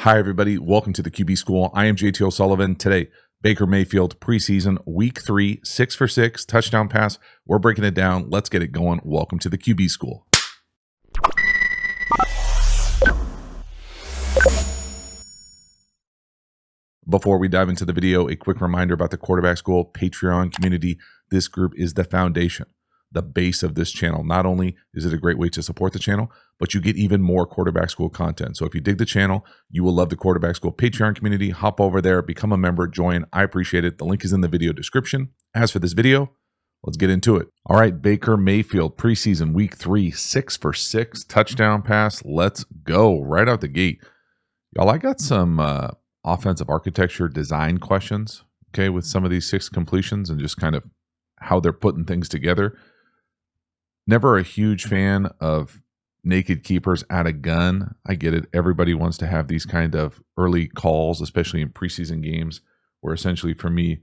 Hi, everybody. Welcome to the QB School. I am JT O'Sullivan. Today, Baker Mayfield, preseason, week 3, 6 for 6, touchdown pass. We're breaking it down. Let's get it going. Welcome to the QB School. Before we dive into the video, a quick reminder about the Quarterback School Patreon community. This group is the foundation, the base of this channel. Not only is it a great way to support the channel, but you get even more Quarterback School content. So if you dig the channel, you will love the Quarterback School Patreon community. Hop over there, become a member, join. I appreciate it. The link is in the video description. As for this video, let's get into it. All right, Baker Mayfield, preseason, week 3, 6 for 6, touchdown pass. Let's go right out the gate. Y'all, I got some offensive architecture design questions, okay, with some of these 6 completions and just kind of how they're putting things together. Never a huge fan of naked keepers at a gun. I get it. Everybody wants to have these kind of early calls, especially in preseason games, where essentially for me,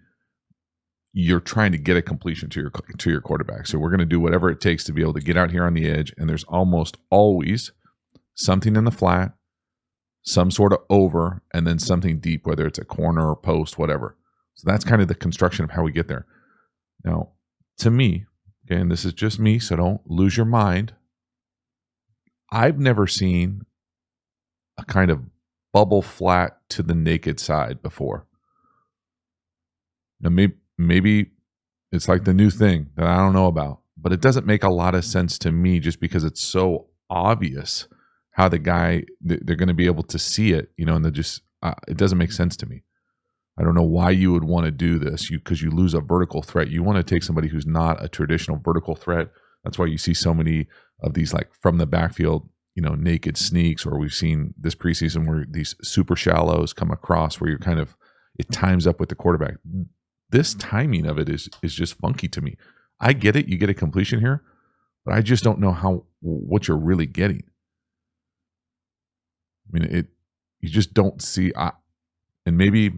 you're trying to get a completion to your quarterback. So we're going to do whatever it takes to be able to get out here on the edge. And there's almost always something in the flat, some sort of over, and then something deep, whether it's a corner or post, whatever. So that's kind of the construction of how we get there. Now, to me, okay, and this is just me, so don't lose your mind, I've never seen a kind of bubble flat to the naked side before. Now, maybe it's like the new thing that I don't know about, but it doesn't make a lot of sense to me just because it's so obvious how the guy, they're going to be able to see it, and they're just, it doesn't make sense to me. I don't know why you would want to do this because you lose a vertical threat. You want to take somebody who's not a traditional vertical threat. That's why you see so many of these like from the backfield, naked sneaks, or we've seen this preseason where these super shallows come across where you're kind of, it times up with the quarterback. This timing of it is just funky to me. I get it. You get a completion here, but I just don't know what you're really getting. I mean, you just don't see, and maybe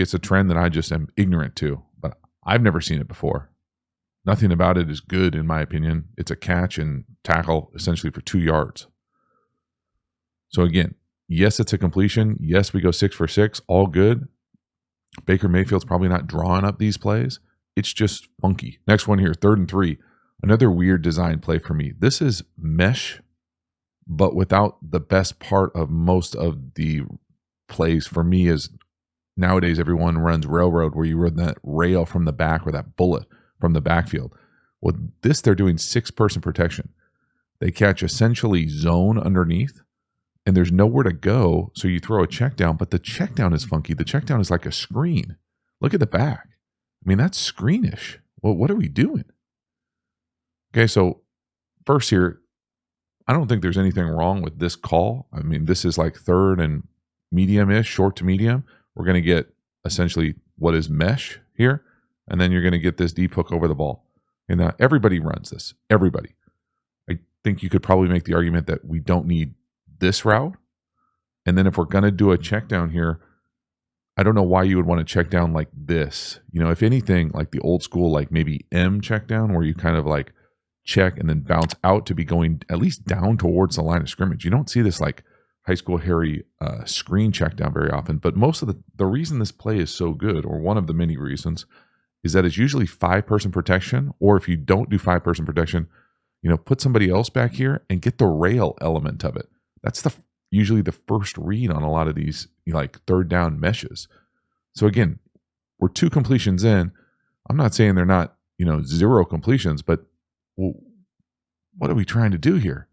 it's a trend that I just am ignorant to, but I've never seen it before. Nothing about it is good, in my opinion. It's a catch and tackle essentially for 2 yards. So again, yes, it's a completion. Yes, we go 6 for 6, all good. Baker Mayfield's probably not drawing up these plays. It's just funky. Next one here, 3rd and 3. Another weird design play for me. This is mesh, but without the best part of most of the plays for me is nowadays everyone runs railroad where you run that rail from the back or that bullet from the backfield. With this, they're doing 6-person protection. They catch essentially zone underneath, and there's nowhere to go, so you throw a check down, but the check down is funky. The check down is like a screen. Look at the back. I mean, that's screenish. Well, what are we doing? Okay, so first here, I don't think there's anything wrong with this call. I mean, this is like 3rd and medium-ish, short to medium. We're going to get essentially what is mesh here, and then you're going to get this deep hook over the ball. And everybody runs this. Everybody. I think you could probably make the argument that we don't need this route. And then if we're going to do a check down here, I don't know why you would want to check down like this. If anything, like the old school, like maybe M check down, where you kind of like check and then bounce out to be going at least down towards the line of scrimmage. You don't see this like high school Harry screen check down very often. But most of the reason this play is so good, or one of the many reasons, is that it's usually 5-person protection, or if you don't do 5-person protection, put somebody else back here and get the rail element of it. That's usually the first read on a lot of these like 3rd down meshes. So again, we're 2 completions in. I'm not saying they're not 0 completions, but what are we trying to do here?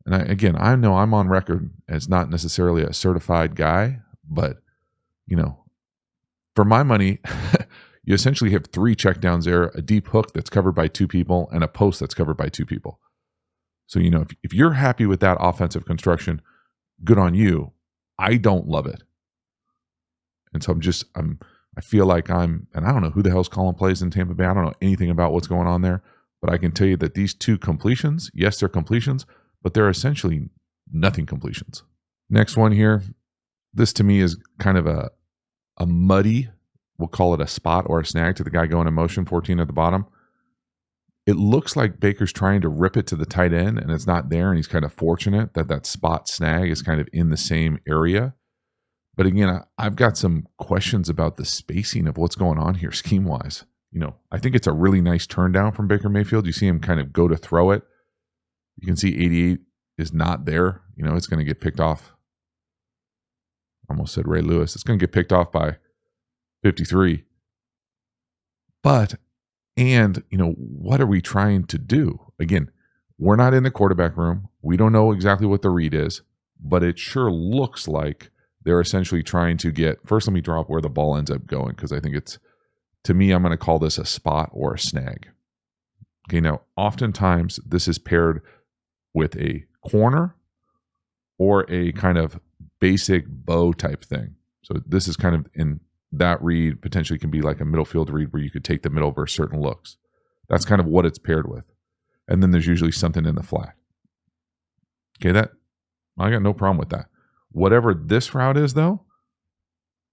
And I know I'm on record as not necessarily a certified guy, but for my money, you essentially have 3 checkdowns there, a deep hook that's covered by 2 people, and a post that's covered by 2 people. So, if you're happy with that offensive construction, good on you. I don't love it. And so I feel like and I don't know who the hell's calling plays in Tampa Bay. I don't know anything about what's going on there, but I can tell you that these 2 completions, yes, they're completions, but they're essentially nothing completions. Next one here. This to me is kind of a muddy, we'll call it a spot or a snag to the guy going in motion, 14 at the bottom. It looks like Baker's trying to rip it to the tight end and it's not there, and he's kind of fortunate that that spot snag is kind of in the same area. But again, I've got some questions about the spacing of what's going on here scheme wise. I think it's a really nice turn down from Baker Mayfield. You see him kind of go to throw it. You can see 88 is not there. It's going to get picked off. Almost said Ray Lewis. It's going to get picked off by 53. But, what are we trying to do? Again, we're not in the quarterback room. We don't know exactly what the read is, but it sure looks like they're essentially trying to get, first let me drop where the ball ends up going, because I think to me, I'm going to call this a spot or a snag. Okay, now oftentimes this is paired with a corner or a kind of basic bow type thing. So this is kind of in that read, potentially can be like a middle field read where you could take the middle versus certain looks. That's kind of what it's paired with. And then there's usually something in the flat. Okay, I got no problem with that. Whatever this route is though,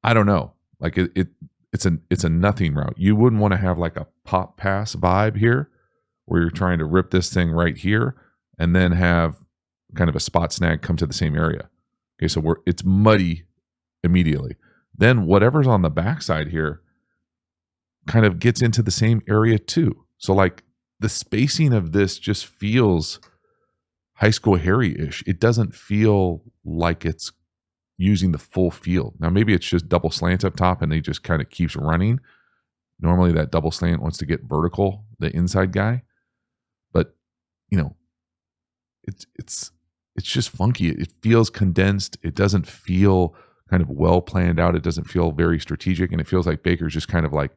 I don't know. Like it's a nothing route. You wouldn't want to have like a pop pass vibe here where you're trying to rip this thing right here and then have kind of a spot snag come to the same area. Okay, so it's muddy immediately. Then whatever's on the backside here kind of gets into the same area too. So like the spacing of this just feels high school Harry-ish. It doesn't feel like it's using the full field. Now maybe it's just double slant up top and they just kind of keeps running. Normally that double slant wants to get vertical, the inside guy. But it's just funky. It feels condensed. It doesn't feel kind of well planned out. It doesn't feel very strategic, and it feels like Baker's just kind of like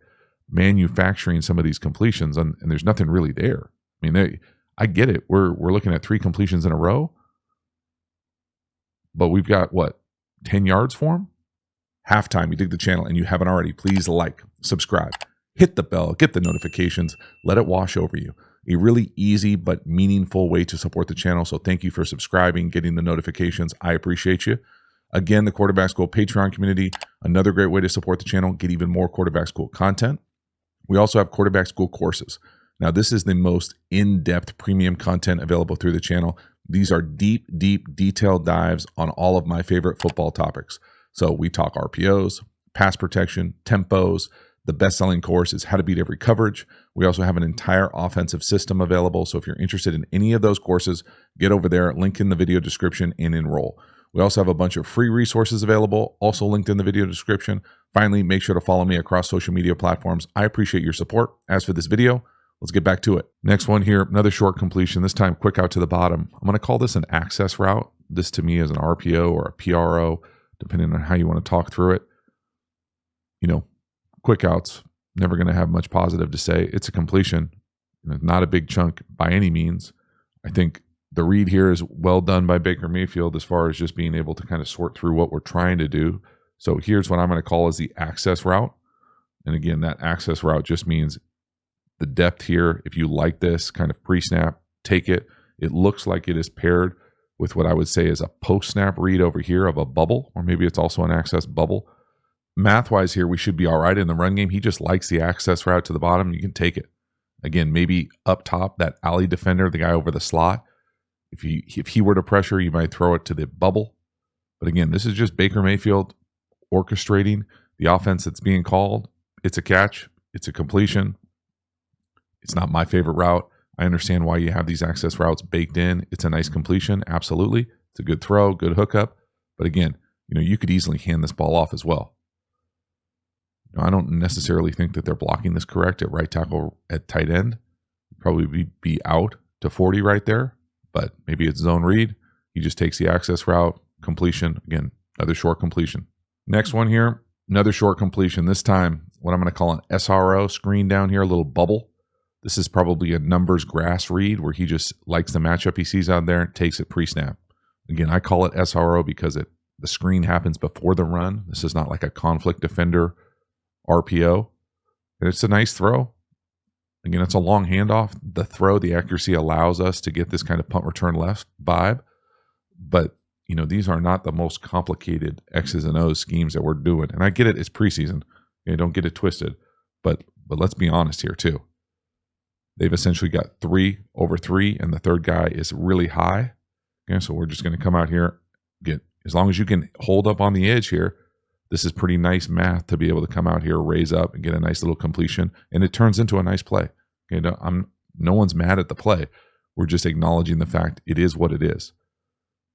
manufacturing some of these completions, and there's nothing really there. I mean, I get it. We're looking at 3 completions in a row, but we've got 10 yards for him? Halftime, you dig the channel and you haven't already, please like, subscribe, hit the bell, get the notifications, let it wash over you. A really easy but meaningful way to support the channel. So thank you for subscribing, getting the notifications. I appreciate you. Again, the Quarterback School Patreon community, another great way to support the channel, get even more Quarterback School content. We also have Quarterback School courses. Now, this is the most in-depth premium content available through the channel. These are deep, detailed dives on all of my favorite football topics. So we talk RPOs, pass protection, tempos. The best-selling course is How to Beat Every Coverage. We also have an entire offensive system available. So if you're interested in any of those courses, get over there, link in the video description, and enroll. We also have a bunch of free resources available, also linked in the video description. Finally, make sure to follow me across social media platforms. I appreciate your support. As for this video, let's get back to it. Next one here, another short completion, this time quick out to the bottom. I'm going to call this an access route. This to me is an RPO or a PRO, depending on how you want to talk through it. Quick outs, never going to have much positive to say. It's a completion. Not a big chunk by any means. I think the read here is well done by Baker Mayfield as far as just being able to kind of sort through what we're trying to do. So here's what I'm going to call as the access route. And again, that access route just means the depth here. If you like this kind of pre-snap, take it. It looks like it is paired with what I would say is a post-snap read over here of a bubble, or maybe it's also an access bubble. Math-wise here, we should be all right in the run game. He just likes the access route to the bottom. You can take it. Again, maybe up top, that alley defender, the guy over the slot, if he were to pressure, you might throw it to the bubble. But again, this is just Baker Mayfield orchestrating the offense that's being called. It's a catch. It's a completion. It's not my favorite route. I understand why you have these access routes baked in. It's a nice completion. Absolutely. It's a good throw, good hookup. But again, you could easily hand this ball off as well. I don't necessarily think that they're blocking this correct at right tackle at tight end. Probably be out to 40 right there, but maybe it's zone read. He just takes the access route, completion. Again, another short completion. Next one here, another short completion. This time, what I'm going to call an SRO screen down here, a little bubble. This is probably a numbers grass read where he just likes the matchup he sees out there, takes it pre-snap. Again, I call it SRO because the screen happens before the run. This is not like a conflict defender RPO. And it's a nice throw. Again, it's a long handoff. The throw, the accuracy allows us to get this kind of punt return left vibe. But, these are not the most complicated X's and O's schemes that we're doing. And I get it, it's preseason. Don't get it twisted. But let's be honest here too. They've essentially got 3 over 3, and the third guy is really high. Okay, so we're just going to come out here, get as long as you can hold up on the edge here. This is pretty nice math to be able to come out here, raise up, and get a nice little completion, and it turns into a nice play. Okay, no one's mad at the play. We're just acknowledging the fact it is what it is.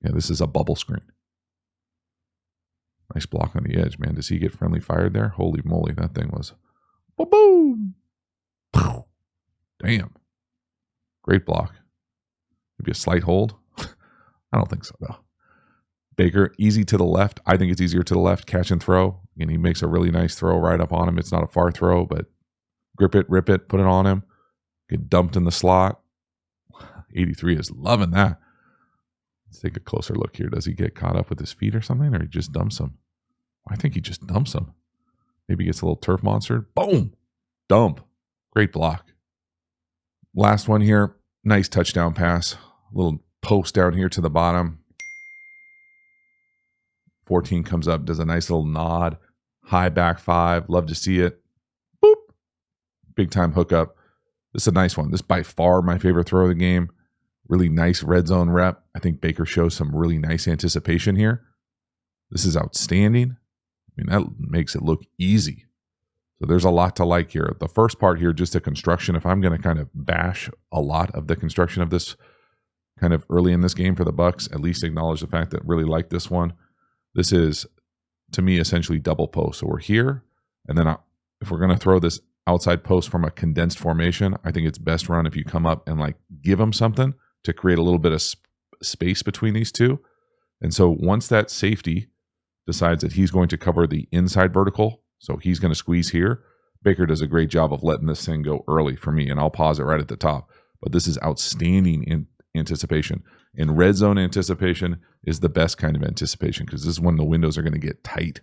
Yeah, this is a bubble screen. Nice block on the edge, man. Does he get friendly fired there? Holy moly, that thing was boom. Damn. Great block. Maybe a slight hold. I don't think so, though. Baker, easy to the left. I think it's easier to the left. Catch and throw. And he makes a really nice throw right up on him. It's not a far throw, but grip it, rip it, put it on him. Get dumped in the slot. 83 is loving that. Let's take a closer look here. Does he get caught up with his feet or something, or he just dumps him? I think he just dumps him. Maybe gets a little turf monster. Boom. Dump. Great block. Last one here. Nice touchdown pass. A little post down here to the bottom. 14 comes up, does a nice little nod. High back 5. Love to see it. Boop. Big time hookup. This is a nice one. This is by far my favorite throw of the game. Really nice red zone rep. I think Baker shows some really nice anticipation here. This is outstanding. I mean, that makes it look easy. So there's a lot to like here. The first part here, just the construction. If I'm going to kind of bash a lot of the construction of this kind of early in this game for the Bucks, at least acknowledge the fact that I really like this one. This is, to me, essentially double post. So we're here, and then if we're going to throw this outside post from a condensed formation, I think it's best run if you come up and like give them something to create a little bit of space between these two. And so once that safety decides that he's going to cover the inside vertical, so he's going to squeeze here, Baker does a great job of letting this thing go early for me, and I'll pause it right at the top. But this is outstanding in anticipation. And red zone anticipation is the best kind of anticipation because this is when the windows are going to get tight.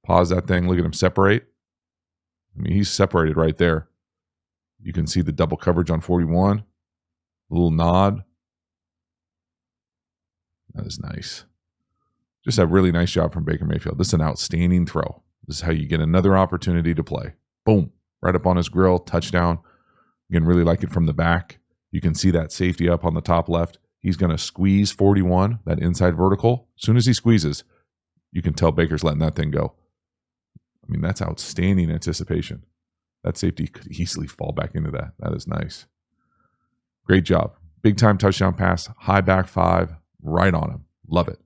Pause that thing. Look at him separate. I mean, he's separated right there. You can see the double coverage on 41. A little nod. That is nice. Just a really nice job from Baker Mayfield. This is an outstanding throw. This is how you get another opportunity to play. Boom. Right up on his grill. Touchdown. You can really like it from the back. You can see that safety up on the top left. He's going to squeeze 41, that inside vertical. As soon as he squeezes, you can tell Baker's letting that thing go. I mean, that's outstanding anticipation. That safety could easily fall back into that. That is nice. Great job. Big time touchdown pass, high back 5, right on him. Love it.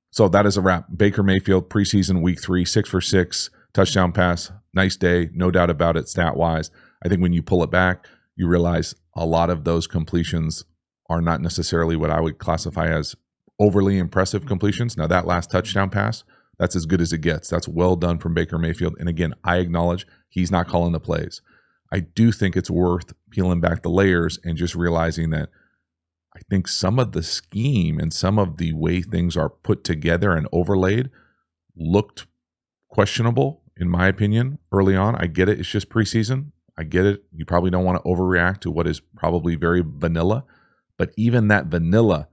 So that is a wrap. Baker Mayfield, preseason week 3, 6 for 6, touchdown pass. Nice day, no doubt about it, stat-wise. I think when you pull it back, you realize a lot of those completions are not necessarily what I would classify as overly impressive completions. Now, that last touchdown pass, that's as good as it gets. That's well done from Baker Mayfield. And again, I acknowledge he's not calling the plays. I do think it's worth peeling back the layers and just realizing that I think some of the scheme and some of the way things are put together and overlaid looked questionable, in my opinion, early on. I get it. It's just preseason. I get it. You probably don't want to overreact to what is probably very vanilla. But even that vanilla,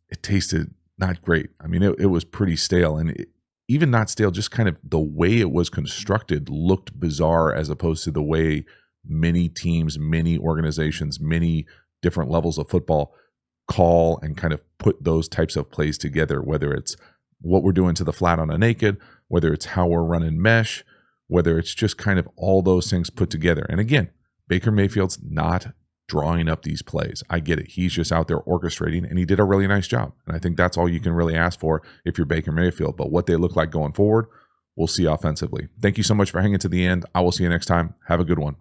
it tasted not great. I mean, it was pretty stale. And even not stale, just kind of the way it was constructed looked bizarre as opposed to the way many teams, many organizations, many different levels of football call and kind of put those types of plays together, whether it's what we're doing to the flat on a naked, whether it's how we're running mesh, whether it's just kind of all those things put together. And again, Baker Mayfield's not drawing up these plays. I get it. He's just out there orchestrating, and he did a really nice job. And I think that's all you can really ask for if you're Baker Mayfield. But what they look like going forward, we'll see offensively. Thank you so much for hanging to the end. I will see you next time. Have a good one.